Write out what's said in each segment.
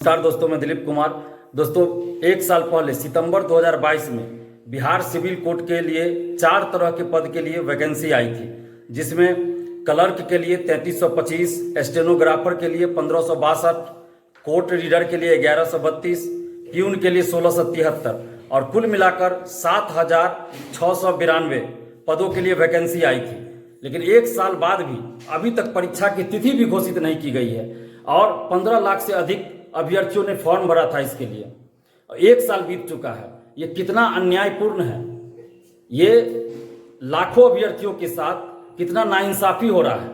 नमस्कार दोस्तों, मैं दिलीप कुमार। दोस्तों, एक साल पहले सितंबर 2022 में बिहार सिविल कोर्ट के लिए 4 तरह के पद के लिए वैकेंसी आई थी, जिसमें क्लर्क के लिए 3325, स्टेनोग्राफर के लिए 1562, कोर्ट रीडर के लिए 1132, प्यून के लिए 1673 और कुल मिलाकर 7692 पदों के लिए वैकेंसी आई थी। लेकिन एक साल बाद भी अभी तक परीक्षा की तिथि भी घोषित नहीं की गई है और 15 लाख से अधिक अभ्यर्थियों ने फॉर्म भरा था इसके लिए। एक साल बीत चुका है। ये कितना अन्यायपूर्ण है। ये लाखों अभ्यर्थियों के साथ कितना नाइंसाफी हो रहा है।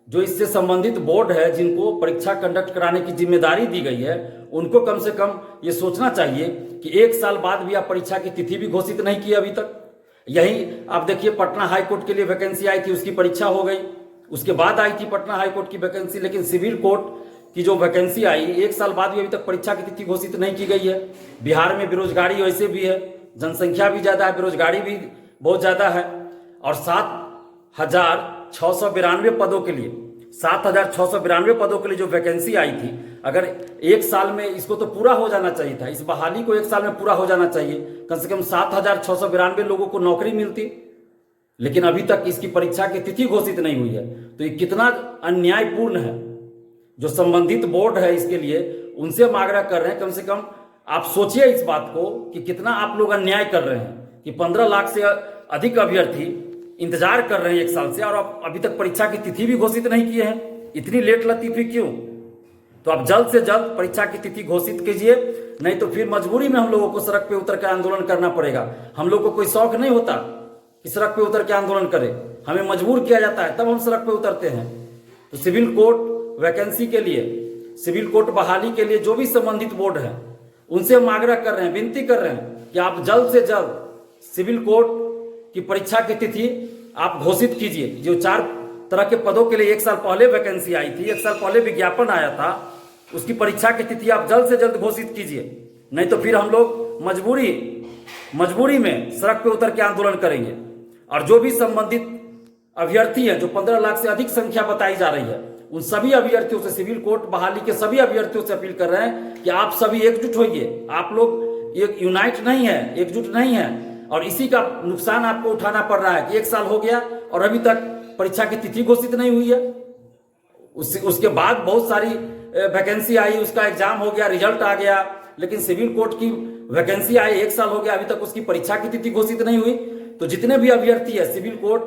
जो इससे संबंधित बोर्ड है, जिनको परीक्षा कंडक्ट कराने की जिम्मेदारी दी गई है, उनको कम से कम ये सोचना चाहिए कि एक साल बाद भी आप परीक्षा की तिथि भी घोषित नहीं की अभी तक। यही आप देखिए, पटना हाई कोर्ट के लिए वैकेंसी आई थी, उसकी परीक्षा हो गई, उसके बाद आई थी पटना हाई कोर्ट की वैकेंसी। लेकिन सिविल कोर्ट की जो वैकेंसी आई, एक साल बाद भी अभी तक परीक्षा की तिथि घोषित नहीं की गई है। बिहार में बेरोजगारी वैसे भी है, जनसंख्या भी ज़्यादा है, बेरोजगारी भी बहुत ज़्यादा है और 7692 पदों के लिए 7692 पदों के लिए जो वैकेंसी आई थी, अगर एक साल में इसको तो पूरा हो जाना चाहिए था। इस बहाली को एक साल में पूरा हो जाना चाहिए। कम से कम 7692 लोगों को नौकरी मिलती, लेकिन अभी तक इसकी परीक्षा की तिथि घोषित नहीं हुई है। तो ये कितना अन्यायपूर्ण है। जो संबंधित बोर्ड है इसके लिए, उनसे हम आग्रह कर रहे हैं, कम से कम आप सोचिए इस बात को कि कितना आप लोग अन्याय कर रहे हैं कि 15 लाख से अधिक अभ्यर्थी इंतजार कर रहे हैं एक साल से और आप अभी तक परीक्षा की तिथि भी घोषित नहीं किए हैं। इतनी लेट लतीफी क्यों? तो आप जल्द से जल्द परीक्षा की तिथि घोषित कीजिए, नहीं तो फिर मजबूरी में हम लोगों को सड़क पे उतर कर आंदोलन करना पड़ेगा। हम लोग को कोई शौक नहीं होता कि सड़क पे उतर के आंदोलन करें, हमें मजबूर किया जाता है, तब हम सड़क पे उतरते हैं। तो सिविल कोर्ट वैकेंसी के लिए, सिविल कोर्ट बहाली के लिए जो भी संबंधित बोर्ड है, उनसे हम आग्रह कर रहे हैं, विनती कर रहे हैं कि आप जल्द से जल्द सिविल कोर्ट की परीक्षा की तिथि आप घोषित कीजिए। जो 4 तरह के पदों के लिए एक साल पहले वैकेंसी आई थी, एक साल पहले विज्ञापन आया था, उसकी परीक्षा की तिथि आप जल्द से जल्द घोषित कीजिए, नहीं तो फिर हम लोग मजबूरी में सड़क पे उतर के आंदोलन करेंगे। और जो भी संबंधित अभ्यर्थी है, जो 15 लाख से अधिक संख्या बताई जा रही है, उन सभी अभ्यर्थियों से, सिविल कोर्ट बहाली के सभी अभ्यर्थियों से अपील कर रहे हैं कि आप सभी एकजुट होइए। आप लोग एक यूनाइट नहीं है, एकजुट नहीं है, और इसी का नुकसान आपको उठाना पड़ रहा है कि एक साल हो गया और अभी तक परीक्षा की तिथि घोषित नहीं हुई है। उसके बाद बहुत सारी वैकेंसी आई, उसका एग्जाम हो गया, रिजल्ट आ गया, लेकिन सिविल कोर्ट की वैकेंसी आई, एक साल हो गया, अभी तक उसकी परीक्षा की तिथि घोषित नहीं हुई। तो जितने भी अभ्यर्थी है सिविल कोर्ट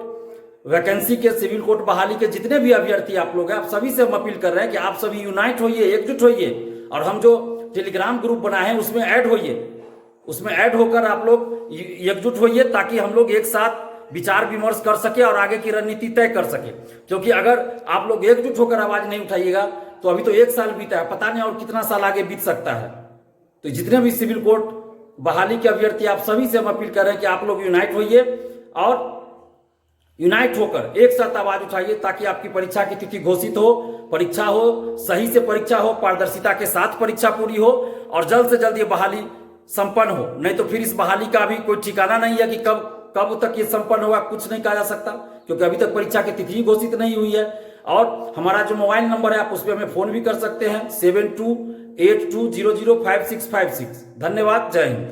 वैकेंसी के, सिविल कोर्ट बहाली के जितने भी अभ्यर्थी आप लोग हैं, आप सभी से हम अपील कर रहे हैं कि आप सभी यूनाइट होइए, एकजुट होइए, और हम जो टेलीग्राम ग्रुप बनाए हैं उसमें ऐड होइए। उसमें ऐड होकर आप लोग एकजुट होइए, ताकि हम लोग एक साथ विचार विमर्श कर सके और आगे की रणनीति तय कर सके। क्योंकि अगर आप लोग एकजुट होकर आवाज नहीं उठाइएगा तो अभी तो एक साल बीता है, पता नहीं और कितना साल आगे बीत सकता है। तो जितने भी सिविल कोर्ट बहाली के अभ्यर्थी, आप सभी से हम अपील कर रहे हैं कि आप लोग यूनाइट होइए और यूनाइट होकर एक साथ आवाज उठाइए, ताकि आपकी परीक्षा की तिथि घोषित हो, परीक्षा हो, सही से परीक्षा हो, पारदर्शिता के साथ परीक्षा पूरी हो और जल्द से जल्द ये बहाली संपन्न हो। नहीं तो फिर इस बहाली का भी कोई ठिकाना नहीं है कि कब तक ये संपन्न होगा, कुछ नहीं कहा जा सकता, क्योंकि अभी तक परीक्षा की तिथि घोषित नहीं हुई है। और हमारा जो मोबाइल नंबर है, आप उस पर हमें फोन भी कर सकते हैं, 7282005656। धन्यवाद, जय हिंद।